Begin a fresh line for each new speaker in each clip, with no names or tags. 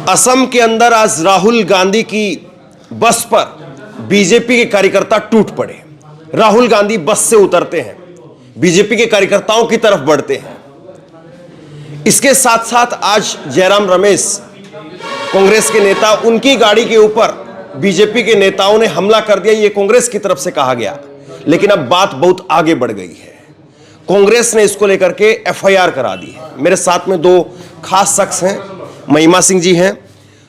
असम के अंदर आज राहुल गांधी की बस पर बीजेपी के कार्यकर्ता टूट पड़े। राहुल गांधी बस से उतरते हैं, बीजेपी के कार्यकर्ताओं की तरफ बढ़ते हैं। इसके साथ साथ आज जयराम रमेश, कांग्रेस के नेता, उनकी गाड़ी के ऊपर बीजेपी के नेताओं ने हमला कर दिया। यह कांग्रेस की तरफ से कहा गया, लेकिन अब बात बहुत आगे बढ़ गई है। कांग्रेस ने इसको लेकर के एफआईआर करा दी है। मेरे साथ में दो खास शख्स हैं, महिमा सिंह जी हैं,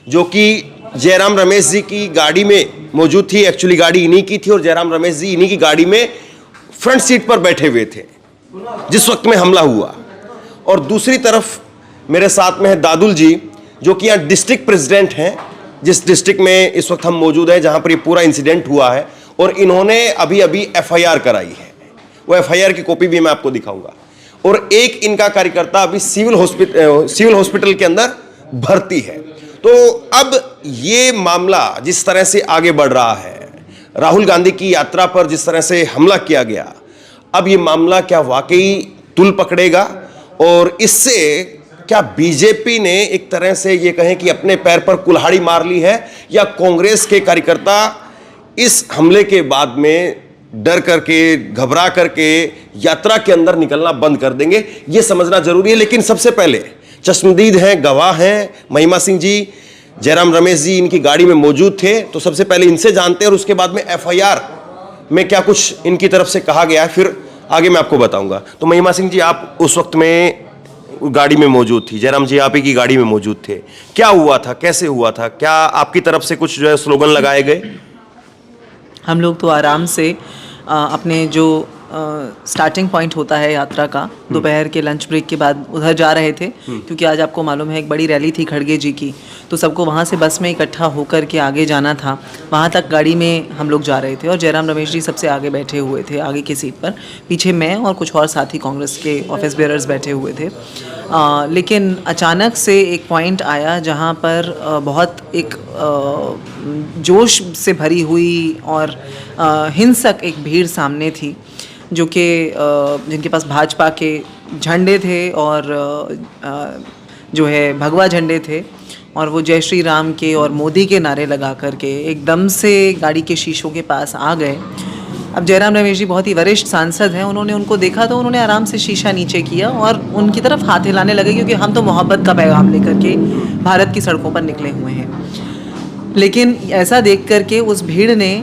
जो कि जयराम रमेश जी की गाड़ी में मौजूद थी। एक्चुअली गाड़ी इन्हीं की थी और जयराम रमेश जी इन्हीं की गाड़ी में फ्रंट सीट पर बैठे हुए थे जिस वक्त में हमला हुआ। और दूसरी तरफ मेरे साथ में है दादुल जी, जो कि यहाँ डिस्ट्रिक्ट प्रेसिडेंट हैं, जिस डिस्ट्रिक्ट में इस वक्त हम मौजूद हैं, जहाँ पर ये पूरा इंसिडेंट हुआ है। और इन्होंने अभी अभी एफआईआर कराई है। वो एफआईआर की कॉपी भी मैं आपको दिखाऊंगा। और एक इनका कार्यकर्ता अभी सिविल हॉस्पिटल के अंदर भर्ती है। तो अब ये मामला जिस तरह से आगे बढ़ रहा है, राहुल गांधी की यात्रा पर जिस तरह से हमला किया गया, अब ये मामला क्या वाकई तुल पकड़ेगा और इससे क्या बीजेपी ने एक तरह से ये कहें कि अपने पैर पर कुल्हाड़ी मार ली है, या कांग्रेस के कार्यकर्ता इस हमले के बाद में डर करके, घबरा करके यात्रा के अंदर निकलना बंद कर देंगे, ये समझना जरूरी है। लेकिन सबसे पहले चश्मदीद हैं, गवाह हैं, महिमा सिंह जी, जयराम रमेश जी इनकी गाड़ी में मौजूद थे, तो सबसे पहले इनसे जानते हैं और उसके बाद में एफआईआर में क्या कुछ इनकी तरफ से कहा गया है, फिर आगे मैं आपको बताऊंगा। तो महिमा सिंह जी, आप उस वक्त में गाड़ी में मौजूद थी, जयराम जी आप ही की गाड़ी में मौजूद थे, क्या हुआ था, कैसे हुआ था, क्या आपकी तरफ से कुछ जो है स्लोगन लगाए गए?
हम लोग तो आराम से अपने जो स्टार्टिंग पॉइंट होता है यात्रा का, दोपहर के लंच ब्रेक के बाद उधर जा रहे थे, क्योंकि आज आपको मालूम है एक बड़ी रैली थी खड़गे जी की, तो सबको वहाँ से बस में इकट्ठा होकर के आगे जाना था। वहाँ तक गाड़ी में हम लोग जा रहे थे और जयराम रमेश जी सबसे आगे बैठे हुए थे, आगे की सीट पर। पीछे मैं और कुछ और साथी कांग्रेस के ऑफिस बेयरर्स बैठे हुए थे। लेकिन अचानक से एक पॉइंट आया जहाँ पर बहुत एक जोश से भरी हुई और हिंसक एक भीड़ सामने थी, जो कि जिनके पास भाजपा के झंडे थे और जो है भगवा झंडे थे, और वो जय श्री राम के और मोदी के नारे लगा करके एकदम से गाड़ी के शीशों के पास आ गए। अब जयराम रमेश जी बहुत ही वरिष्ठ सांसद हैं, उन्होंने उनको देखा तो उन्होंने आराम से शीशा नीचे किया और उनकी तरफ हाथ हिलाने लगे, क्योंकि हम तो मोहब्बत का पैगाम लेकर के भारत की सड़कों पर निकले हुए हैं। लेकिन ऐसा देख करके उस भीड़ ने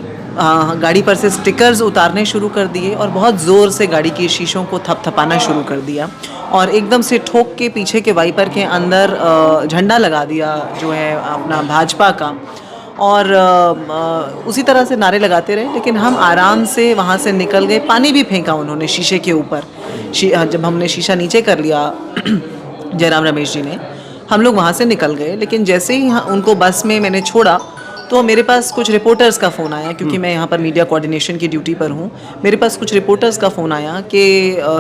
गाड़ी पर से स्टिकर्स उतारने शुरू कर दिए और बहुत ज़ोर से गाड़ी के शीशों को थपथपाना शुरू कर दिया और एकदम से ठोक के पीछे के वाइपर के अंदर झंडा लगा दिया जो है अपना भाजपा का, और उसी तरह से नारे लगाते रहे। लेकिन हम आराम से वहाँ से निकल गए। पानी भी फेंका उन्होंने शीशे के ऊपर। जब हमने शीशा नीचे कर लिया जयराम रमेश जी ने, हम लोग वहाँ से निकल गए। लेकिन जैसे ही उनको बस में मैंने छोड़ा तो मेरे पास कुछ रिपोर्टर्स का फ़ोन आया, क्योंकि मैं यहाँ पर मीडिया कोऑर्डिनेशन की ड्यूटी पर हूँ। मेरे पास कुछ रिपोर्टर्स का फ़ोन आया कि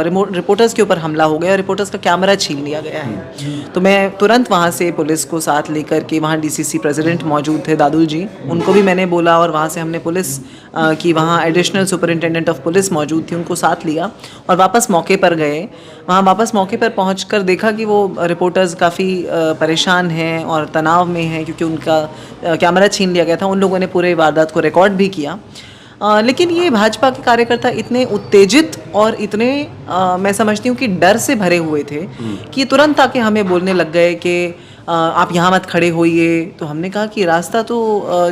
रिपोर्टर्स के ऊपर हमला हो गया और रिपोर्टर्स का कैमरा छीन लिया गया है। तो मैं तुरंत वहाँ से पुलिस को साथ लेकर के, वहाँ डीसीसी प्रेसिडेंट मौजूद थे दादुल जी, उनको भी मैंने बोला, और वहाँ से हमने पुलिस की, वहाँ एडिशनल सुपरिटेंडेंट ऑफ पुलिस मौजूद थी, उनको साथ लिया और वापस मौके पर गए। वहाँ वापस मौके पर पहुँच कर देखा कि वो रिपोर्टर्स काफ़ी परेशान हैं और तनाव में हैं, क्योंकि उनका कैमरा छीन लिया गया था। उन लोगों ने पूरे वारदात को रिकॉर्ड भी किया। लेकिन ये भाजपा के कार्यकर्ता इतने उत्तेजित और इतने मैं समझती हूँ कि डर से भरे हुए थे कि तुरंत आके हमें बोलने लग गए कि आप यहाँ मत खड़े होइए। तो हमने कहा कि रास्ता तो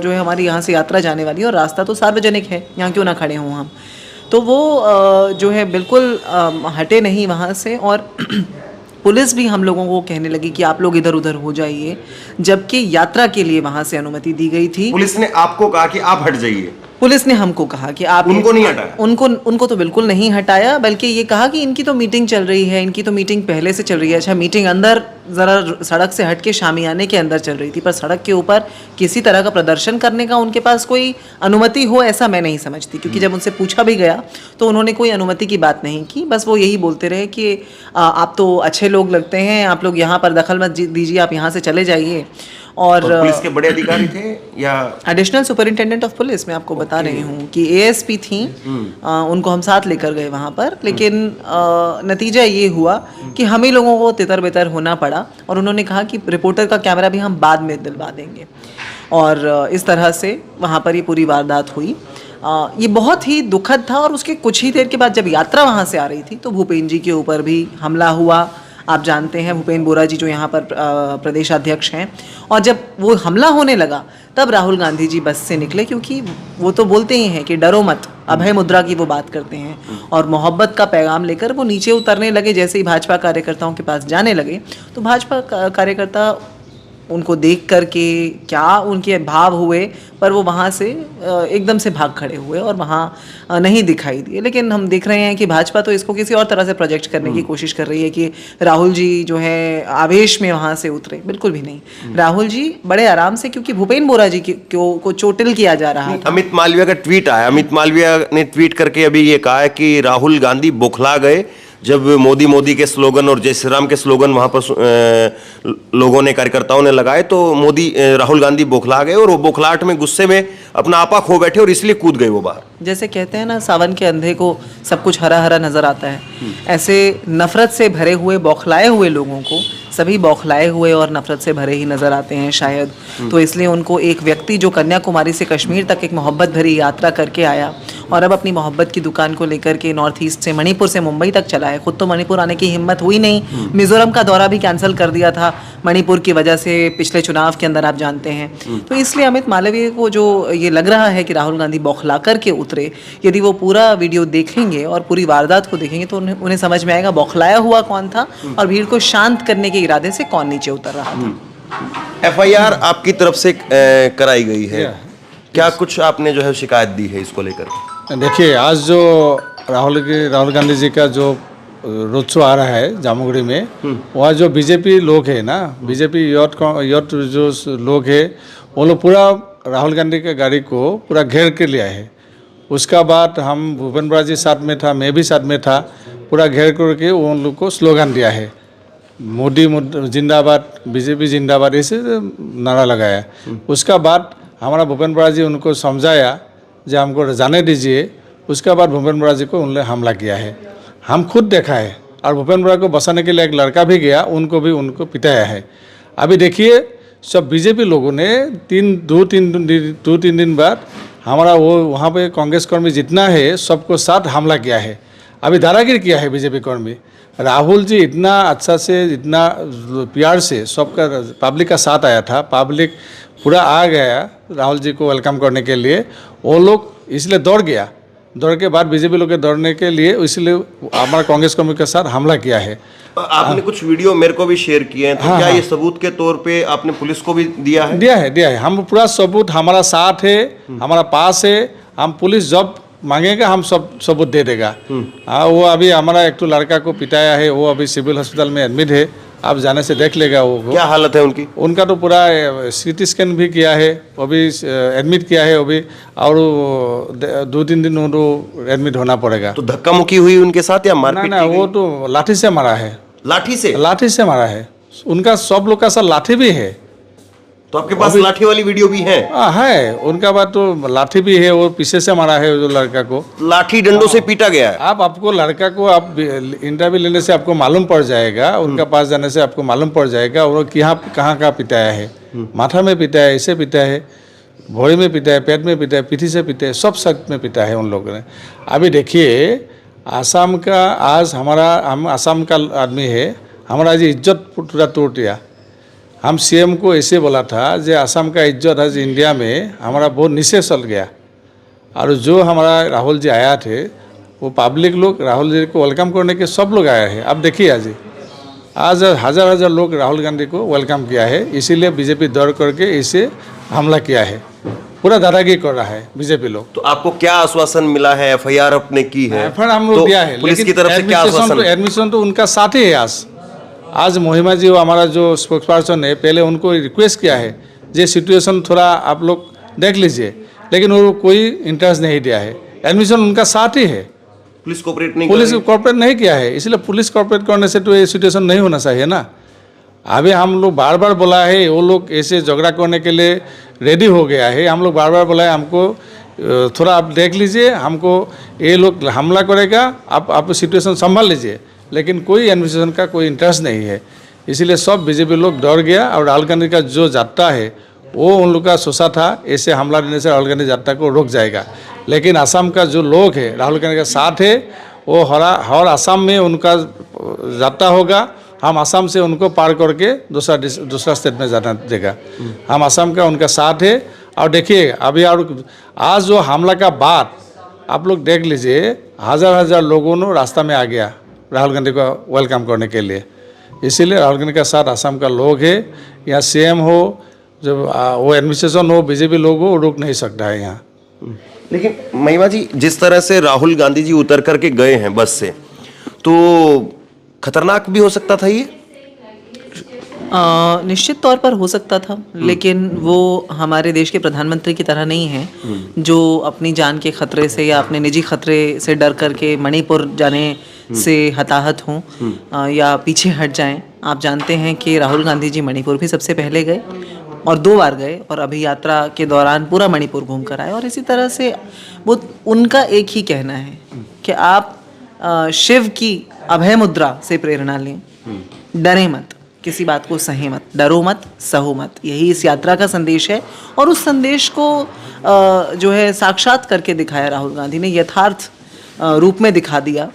जो है हमारी यहाँ से यात्रा जाने वाली है और रास्ता तो सार्वजनिक है, यहाँ क्यों ना खड़े हों हम। तो वो जो है बिल्कुल हटे नहीं वहाँ से, और पुलिस भी हम लोगों को कहने लगी कि आप लोग इधर उधर हो जाइए, जबकि यात्रा के लिए वहाँ से अनुमति दी गई थी।
पुलिस ने आपको कहा कि आप हट जाइए?
पुलिस ने हमको कहा कि आप,
उनको नहीं हटाया?
उनको तो बिल्कुल नहीं हटाया, बल्कि ये कहा कि इनकी तो मीटिंग चल रही है, इनकी तो मीटिंग पहले से चल रही है। अच्छा, मीटिंग अंदर ज़रा सड़क से हट के शामियाने के अंदर चल रही थी, पर सड़क के ऊपर किसी तरह का प्रदर्शन करने का उनके पास कोई अनुमति हो ऐसा मैं नहीं समझती, क्योंकि जब उनसे पूछा भी गया तो उन्होंने कोई अनुमति की बात नहीं की। बस वो यही बोलते रहे कि आप तो अच्छे लोग लगते हैं, आप लोग यहाँ पर दखल मत दीजिए, आप यहाँ से चले जाइए। और
पुलिस के बड़े अधिकारी थे या
एडिशनल सुपरिंटेंडेंट ऑफ पुलिस, मैं आपको बता रही हूँ कि एएसपी थी, उनको हम साथ लेकर गए वहाँ पर, लेकिन नतीजा ये हुआ कि हम ही लोगों को तितर बितर होना पड़ा और उन्होंने कहा कि रिपोर्टर का कैमरा भी हम बाद में दिलवा देंगे, और इस तरह से वहाँ पर ये पूरी वारदात हुई। ये बहुत ही दुखद था। और उसके कुछ ही देर के बाद जब यात्रा वहाँ से आ रही थी तो भूपेन जी के ऊपर भी हमला हुआ। आप जानते हैं भूपेन बोरा जी जो यहाँ पर प्रदेश अध्यक्ष हैं, और जब वो हमला होने लगा तब राहुल गांधी जी बस से निकले, क्योंकि वो तो बोलते ही हैं कि डरो मत, अभय मुद्रा की वो बात करते हैं, और मोहब्बत का पैगाम लेकर वो नीचे उतरने लगे। जैसे ही भाजपा कार्यकर्ताओं के पास जाने लगे तो भाजपा कार्यकर्ता उनको देख कर के क्या उनके भाव हुए, पर वो वहाँ से एकदम से भाग खड़े हुए और वहाँ नहीं दिखाई दिए। लेकिन हम देख रहे हैं कि भाजपा तो इसको किसी और तरह से प्रोजेक्ट करने की कोशिश कर रही है कि राहुल जी जो है आवेश में वहाँ से उतरे। बिल्कुल भी नहीं, राहुल जी बड़े आराम से, क्योंकि भूपेन बोरा जी को चोटिल किया जा रहा था।
अमित मालवीय का ट्वीट आया, अमित मालवीय ने ट्वीट करके अभी ये कहा है कि राहुल गांधी बौखला गए जब मोदी मोदी के स्लोगन और जय श्री राम के स्लोगन वहां पर लोगों ने, कार्यकर्ताओं ने लगाए, तो राहुल गांधी बौखला गए और वो बौखलाहट में गुस्से में अपना आपा खो बैठे और इसलिए कूद गए वो बाहर।
जैसे कहते हैं ना, सावन के अंधे को सब कुछ हरा हरा नजर आता है, ऐसे नफरत से भरे हुए बौखलाए हुए लोगों को सभी बौखलाए हुए और नफरत से भरे ही नजर आते हैं शायद। तो इसलिए उनको एक व्यक्ति जो कन्याकुमारी से कश्मीर तक एक मोहब्बत भरी यात्रा करके आया और अब अपनी मोहब्बत की दुकान को लेकर के नॉर्थ ईस्ट से मणिपुर से मुंबई तक चला है। खुद तो मणिपुर आने की हिम्मत हुई नहीं, मिजोरम का दौरा भी कैंसिल कर दिया था मणिपुर की वजह से पिछले चुनाव के अंदर, आप जानते हैं। तो इसलिए अमित मालवीय को जो ये लग रहा है कि राहुल गांधी बौखला करके उतरे, यदि वो पूरा वीडियो देखेंगे और पूरी वारदात को देखेंगे तो उन्हें समझ में आएगा बौखलाया हुआ कौन था और भीड़ को शांत करने के इरादे से कौन नीचे उतर रहा था।
एफआईआर आपकी तरफ से कराई गई है, क्या कुछ आपने जो है शिकायत दी है इसको लेकर?
देखिए, आज जो राहुल गांधी जी का जो रोड शो आ रहा है जामुगुड़ी में, वहाँ जो बीजेपी लोग है ना, बीजेपी यूथ जो लोग है, वो लोग पूरा राहुल गांधी के गाड़ी को पूरा घेर के लिया है। उसका बाद हम भूपेन बोरा जी साथ में था, मैं भी साथ में था, पूरा घेर करके उन लोग को स्लोगन दिया है, मोदी जिंदाबाद, बीजेपी जिंदाबाद, ऐसे नारा लगाया। उसका बाद हमारा भूपेन बोरा जी उनको समझाया जो हमको जाने दीजिए। उसके बाद भूपेन बोरा जी को उन्होंने हमला किया है, हम खुद देखा है। और भूपेन बोरा को बचाने के लिए एक लड़का भी गया, उनको पिटाया है। अभी देखिए, सब बीजेपी लोगों ने दो तीन दिन बाद हमारा वो वहाँ पे कांग्रेस कर्मी जितना है सबको साथ हमला किया है। अभी दादागिरी किया है बीजेपी कर्मी। राहुल जी इतना अच्छा से, इतना प्यार से सबका पब्लिक का साथ आया था, पब्लिक पूरा आ गया राहुल जी को वेलकम करने के लिए। वो लोग इसलिए दौड़ के बाद बीजेपी लोग के दौड़ने के लिए इसलिए हमारा कांग्रेस कर्मी के साथ हमला किया है।
आपने कुछ वीडियो मेरे को भी शेयर किए हैं, तो क्या ये सबूत के तौर पे आपने पुलिस को भी दिया है? दिया है। हम पूरा सबूत हमारा साथ है, हमारा पास है। हम पुलिस जब मांगेगा हम सब सबूत दे देगा। वो अभी हमारा एक तो लड़का को पिटाया है, वो अभी सिविल हॉस्पिटल में एडमिट है, आप जाने से देख लेगा वो।
क्या हालत है उनकी? उनका तो पूरा सीटी स्कैन भी किया है, वो भी एडमिट किया है अभी, और 2-3 दिन उनको एडमिट होना पड़ेगा।
तो धक्का मुक्की हुई उनके साथ या मारपीट?
ना, वो तो लाठी से मारा है। लाठी से मारा है। उनका सब लोग का साथ लाठी भी है।
तो आपके पास लाठी वाली वीडियो भी है?
है, उनका बात तो लाठी भी है, वो पीछे से मारा है जो लड़का को,
लाठी डंडों से पीटा गया है।
आपको लड़का को आप इंटरव्यू लेने से आपको मालूम पड़ जाएगा, उनका पास जाने से आपको मालूम पड़ जाएगा वो कहाँ पिटाया है। माथा में पिटा है, ऐसे पिटा है, भोड़ी में पिटा है, पेट में पिटा है, पीठी से पिटा है, सब शक्त में पिटा है उन लोगों ने। अभी देखिए, आसाम का आज हम आसाम का आदमी है, हमारा आज इज्जत पूरा तोड़ दिया। हम सीएम को ऐसे बोला था जो आसाम का इज्जत आज इंडिया में हमारा बहुत नीचे चल गया। और जो हमारा राहुल जी आया थे, वो पब्लिक लोग राहुल जी को वेलकम करने के सब लोग आए हैं। अब देखिए, आज हजार लोग राहुल गांधी को वेलकम किया है, इसीलिए बीजेपी दौड़ करके इसे हमला किया है, पूरा दादागिरी कर रहा है बीजेपी लोग।
तो आपको क्या आश्वासन मिला है? एफआईआर आपने की है?
एफआईआर हम लोग दिया है,
पुलिस की तरफ से क्या आश्वासन?
एडमिशन तो उनका साथ ही है। आज महिमा जी हमारा जो स्पोक्सपर्सन है, पहले उनको रिक्वेस्ट किया है ये सिचुएशन थोड़ा आप लोग देख लीजिए, लेकिन वो कोई इंटरेस्ट नहीं दिया है। एडमिशन उनका साथ ही है, पुलिस कोऑपरेट नहीं किया है, इसलिए पुलिस कोऑपरेट करने से तो ये सिचुएशन नहीं होना चाहिए ना। अभी हम लोग बार बार बोला है, वो लोग ऐसे झगड़ा करने के लिए रेडी हो गया है। हम लोग बार बार बोला है हमको थोड़ा आप देख लीजिए, हमको ये लोग हमला करेगा, आप सिचुएशन संभाल लीजिए, लेकिन कोई एडमिनिस्ट्रेशन का कोई इंटरेस्ट नहीं है। इसीलिए सब बीजेपी लोग डर गया और राहुल गांधी का जो यात्रा है वो उन लोग का सोचा था ऐसे हमला देने से राहुल गांधी यात्रा को रोक जाएगा, लेकिन असम का जो लोग है राहुल गांधी का साथ है, वो हर असम में उनका यात्रा होगा। हम असम से उनको पार करके दूसरा स्टेट में जाना देगा। हम असम का उनका साथ है। और देखिए अभी और आज जो हमला का बाद आप लोग देख लीजिए, हजार लोगों ने रास्ता में आ गया राहुल गांधी को वेलकम करने के लिए। इसीलिए राहुल गांधी का साथ असम का लोग है। यहाँ सीएम हो, जब वो एडमिनिस्ट्रेशन हो, बीजेपी लोग हो, रुक नहीं सकता है यहाँ।
लेकिन महिमा जी, जिस तरह से राहुल गांधी जी उतर करके गए हैं बस से, तो खतरनाक भी हो सकता था ये?
निश्चित तौर पर हो सकता था, लेकिन वो हमारे देश के प्रधानमंत्री की तरह नहीं है जो अपनी जान के खतरे से या अपने निजी खतरे से डर करके मणिपुर जाने से हताहत हों या पीछे हट जाएं। आप जानते हैं कि राहुल गांधी जी मणिपुर भी सबसे पहले गए और 2 बार गए, और अभी यात्रा के दौरान पूरा मणिपुर घूम कर आए। और इसी तरह से वो उनका एक ही कहना है कि आप शिव की अभय मुद्रा से प्रेरणा लें, डरे मत, किसी बात को सहे मत, डरो मत, सहो मत। यही इस यात्रा का संदेश है। और उस संदेश को जो है साक्षात करके दिखाया राहुल गांधी ने, यथार्थ रूप में दिखा दिया।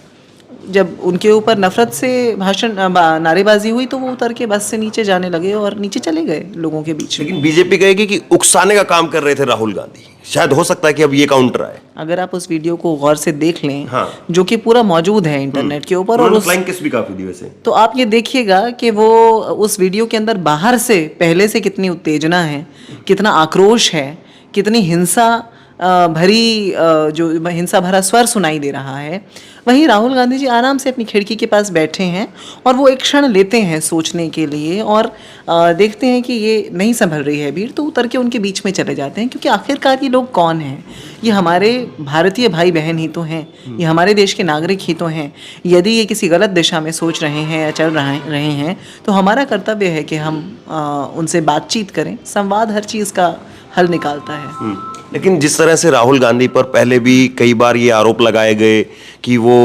जब उनके ऊपर नफरत से नारेबाजी हुई तो वो उतर के बस से नीचे जाने लगे और नीचे चले गए लोगों के बीच में।
लेकिन बीजेपी कहेगी कि उकसाने का काम कर रहे थे राहुल गांधी। शायद हो सकता है कि अब ये काउंटर आए।
अगर आप उस वीडियो को गौर से देख लें,
हाँ।
जो कि पूरा मौजूद है इंटरनेट के ऊपर, और
फ्लाइंग किस भी काफी दी वैसे,
तो आप ये देखिएगा कि वो उस वीडियो के अंदर बाहर से पहले से कितनी उत्तेजना है, कितना आक्रोश है, कितनी हिंसा भरी जो हिंसा भरा स्वर सुनाई दे रहा है। वहीं राहुल गांधी जी आराम से अपनी खिड़की के पास बैठे हैं और वो एक क्षण लेते हैं सोचने के लिए, और देखते हैं कि ये नहीं संभल रही है भीड़, तो उतर के उनके बीच में चले जाते हैं। क्योंकि आखिरकार ये लोग कौन हैं? ये हमारे भारतीय भाई बहन ही तो हैं, ये हमारे देश के नागरिक ही तो हैं। यदि ये किसी गलत दिशा में सोच रहे हैं या चल रहे हैं, तो हमारा कर्तव्य है कि हम उनसे बातचीत करें। संवाद हर चीज़ का हल निकालता है।
लेकिन जिस तरह से राहुल गांधी पर पहले भी कई बार ये आरोप लगाए गए कि वो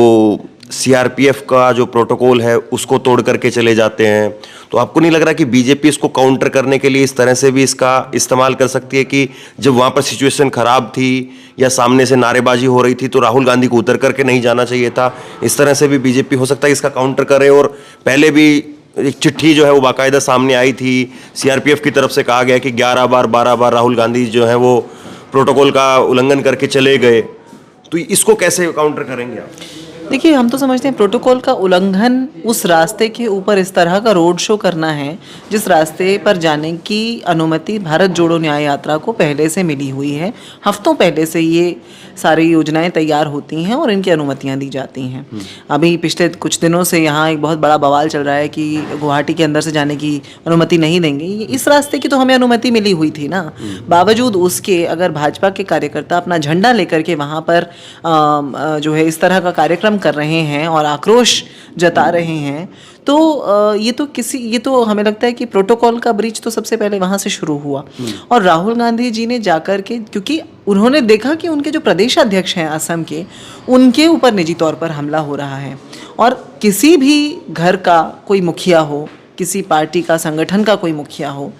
सीआरपीएफ का जो प्रोटोकॉल है उसको तोड़ करके चले जाते हैं, तो आपको नहीं लग रहा कि बीजेपी इसको काउंटर करने के लिए इस तरह से भी इसका इस्तेमाल कर सकती है कि जब वहाँ पर सिचुएशन खराब थी या सामने से नारेबाजी हो रही थी तो राहुल गांधी को उतर करके नहीं जाना चाहिए था? इस तरह से भी बीजेपी हो सकता है इसका काउंटर करे। और पहले भी एक चिट्ठी जो है वो बाकायदा सामने आई थी, सीआरपीएफ की तरफ से कहा गया कि 11 बार 12 बार राहुल गांधी जो है वो प्रोटोकॉल का उल्लंघन करके चले गए, तो इसको कैसे काउंटर करेंगे आप?
देखिए, हम तो समझते हैं प्रोटोकॉल का उल्लंघन उस रास्ते के ऊपर इस तरह का रोड शो करना है जिस रास्ते पर जाने की अनुमति भारत जोड़ो न्याय यात्रा को पहले से मिली हुई है। हफ्तों पहले से ये सारी योजनाएं तैयार होती हैं और इनकी अनुमतियां दी जाती हैं। अभी पिछले कुछ दिनों से यहाँ एक बहुत बड़ा बवाल चल रहा है कि गुवाहाटी के अंदर से जाने की अनुमति नहीं देंगे। इस रास्ते की तो हमें अनुमति मिली हुई थी ना। बावजूद उसके अगर भाजपा के कार्यकर्ता अपना झंडा लेकर के वहाँ पर जो है इस तरह का कार्यक्रम कर रहे हैं और आक्रोश जता रहे हैं, तो ये तो हमें लगता है कि प्रोटोकॉल का ब्रीच तो सबसे पहले वहाँ से शुरू हुआ। और राहुल गांधी जी ने जाकर के, क्योंकि उन्होंने देखा कि उनके जो प्रदेश अध्यक्ष हैं असम के, उनके ऊपर निजी तौर पर हमला हो रहा है, और किसी भी घर का कोई मुखिया हो, किसी पार्टी का संगठन का कोई मुखिया हो,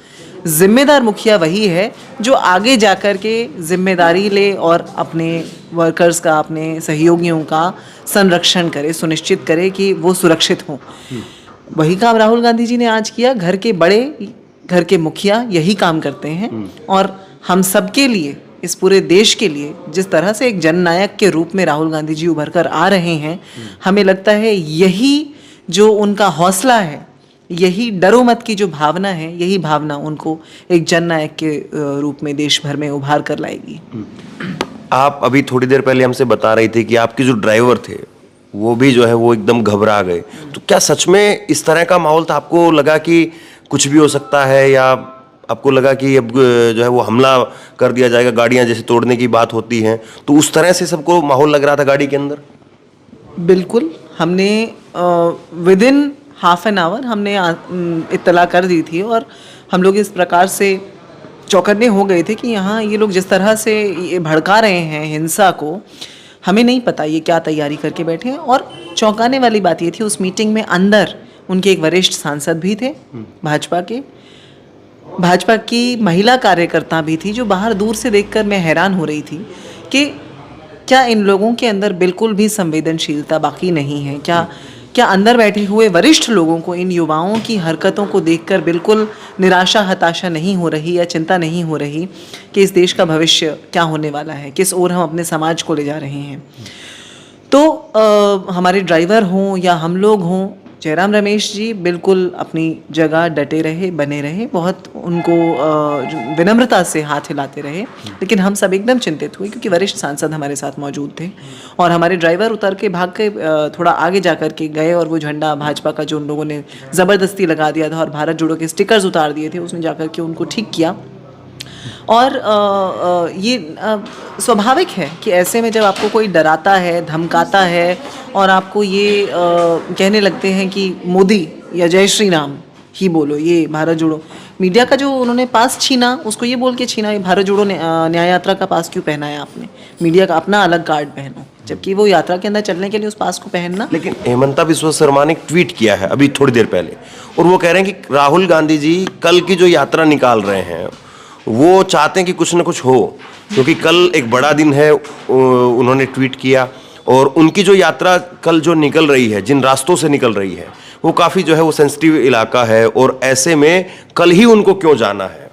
जिम्मेदार मुखिया वही है जो आगे जाकर के जिम्मेदारी ले और अपने वर्कर्स का, अपने सहयोगियों का संरक्षण करे, सुनिश्चित करे कि वो सुरक्षित हों। वही काम राहुल गांधी जी ने आज किया। घर के मुखिया यही काम करते हैं, और हम सबके लिए, इस पूरे देश के लिए जिस तरह से एक जननायक के रूप में राहुल गांधी जी उभर कर आ रहे हैं, हमें लगता है यही जो उनका हौसला है, यही डरो मत की जो भावना है, यही भावना उनको एक जननायक के रूप में देश भर में उभार कर लाएगी।
आप अभी थोड़ी देर पहले हमसे बता रही थी कि आपके जो ड्राइवर थे वो भी जो है वो एकदम घबरा गए, तो क्या सच में इस तरह का माहौल था? आपको लगा कि कुछ भी हो सकता है, या आपको लगा कि अब जो है वो हमला कर दिया जाएगा, गाड़ियां जैसे तोड़ने की बात होती हैं, तो उस तरह से सबको माहौल लग रहा था गाड़ी के अंदर?
बिल्कुल, हमने विदिन हाफ एन आवर हमने इत्तला कर दी थी और हम लोग इस प्रकार से चौकन्ने हो गए थे कि यहाँ ये लोग जिस तरह से ये भड़का रहे हैं हिंसा को, हमें नहीं पता ये क्या तैयारी करके बैठे हैं। और चौंकाने वाली बात ये थी, उस मीटिंग में अंदर उनके एक वरिष्ठ सांसद भी थे भाजपा की महिला कार्यकर्ता भी थी, जो बाहर दूर से देखकर मैं हैरान हो रही थी कि क्या इन लोगों के अंदर बिल्कुल भी संवेदनशीलता बाकी नहीं है? क्या अंदर बैठे हुए वरिष्ठ लोगों को इन युवाओं की हरकतों को देखकर बिल्कुल निराशा हताशा नहीं हो रही या चिंता नहीं हो रही कि इस देश का भविष्य क्या होने वाला है, किस ओर हम अपने समाज को ले जा रहे हैं? तो हमारे ड्राइवर हों या हम लोग हों, जयराम रमेश जी बिल्कुल अपनी जगह डटे रहे, बने रहे, बहुत उनको विनम्रता से हाथ हिलाते रहे। लेकिन हम सब एकदम चिंतित हुए क्योंकि वरिष्ठ सांसद हमारे साथ मौजूद थे और हमारे ड्राइवर उतर के भाग के थोड़ा आगे जा कर के गए और वो झंडा भाजपा का जो उन लोगों ने ज़बरदस्ती लगा दिया था और भारत जोड़ो के स्टिकर्स उतार दिए थे, उसने जा कर के उनको ठीक किया। और ये स्वाभाविक है कि ऐसे में जब आपको कोई डराता है, धमकाता है और आपको ये कहने लगते हैं कि मोदी या जय श्री राम ही बोलो, ये भारत जोड़ो, मीडिया का जो उन्होंने पास छीना उसको ये बोल के छीना, ये भारत जोड़ो न्याय यात्रा का पास क्यों पहना है आपने? मीडिया का अपना अलग कार्ड पहनो, जबकि वो यात्रा के अंदर चलने के लिए उस पास को पहनना।
लेकिन हेमंता बिस्वा शर्मा ने एक ट्वीट किया है अभी थोड़ी देर पहले और वो कह रहे हैं कि राहुल गांधी जी कल की जो यात्रा निकाल रहे हैं वो चाहते हैं कि कुछ ना कुछ हो, क्योंकि कल एक बड़ा दिन है, उन्होंने ट्वीट किया। और उनकी जो यात्रा कल जो निकल रही है, जिन रास्तों से निकल रही है, वो काफ़ी जो है वो सेंसिटिव इलाका है और ऐसे में कल ही उनको क्यों जाना है?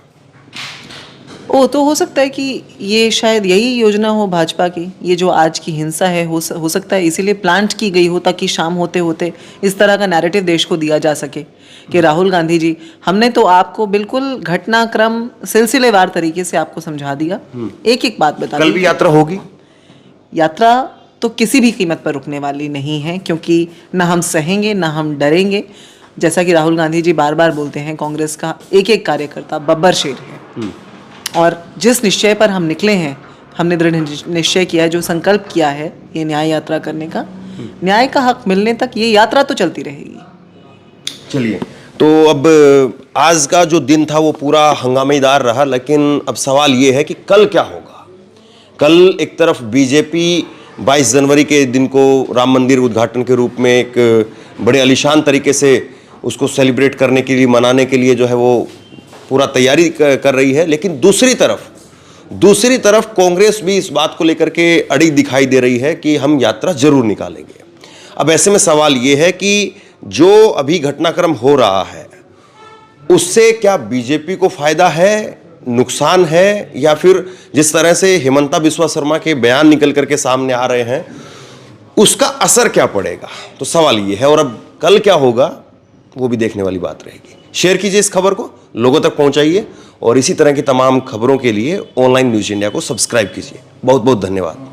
तो हो सकता है कि ये शायद यही योजना हो भाजपा की, ये जो आज की हिंसा है हो सकता है इसीलिए प्लांट की गई हो ताकि शाम होते होते इस तरह का नैरेटिव देश को दिया जा सके कि राहुल गांधी जी, हमने तो आपको बिल्कुल घटनाक्रम सिलसिलेवार तरीके से आपको समझा दिया। एक एक बात बता,
कल भी यात्रा होगी।
यात्रा तो किसी भी कीमत पर रुकने वाली नहीं है, क्योंकि ना हम सहेंगे ना हम डरेंगे। जैसा कि राहुल गांधी जी बार बार बोलते हैं, कांग्रेस का एक एक कार्यकर्ता बब्बर शेर है और जिस निश्चय पर हम निकले हैं, हमने दृढ़ निश्चय किया है, जो संकल्प किया है ये न्याय यात्रा करने का, न्याय का हक मिलने तक ये यात्रा तो चलती रहेगी।
चलिए, तो अब आज का जो दिन था वो पूरा हंगामेदार रहा, लेकिन अब सवाल ये है कि कल क्या होगा। कल एक तरफ बीजेपी 22 जनवरी के दिन को राम मंदिर उद्घाटन के रूप में एक बड़े आलीशान तरीके से उसको सेलिब्रेट करने के लिए, मनाने के लिए जो है वो पूरा तैयारी कर रही है, लेकिन दूसरी तरफ कांग्रेस भी इस बात को लेकर के अड़ी दिखाई दे रही है कि हम यात्रा जरूर निकालेंगे। अब ऐसे में सवाल ये है कि जो अभी घटनाक्रम हो रहा है उससे क्या बीजेपी को फायदा है, नुकसान है, या फिर जिस तरह से हेमंता बिस्वा शर्मा के बयान निकल करके सामने आ रहे हैं उसका असर क्या पड़ेगा? तो सवाल ये है, और अब कल क्या होगा वो भी देखने वाली बात रहेगी। शेयर कीजिए इस खबर को, लोगों तक पहुंचाइए और इसी तरह की तमाम खबरों के लिए ऑनलाइन न्यूज़ इंडिया को सब्सक्राइब कीजिए। बहुत बहुत धन्यवाद।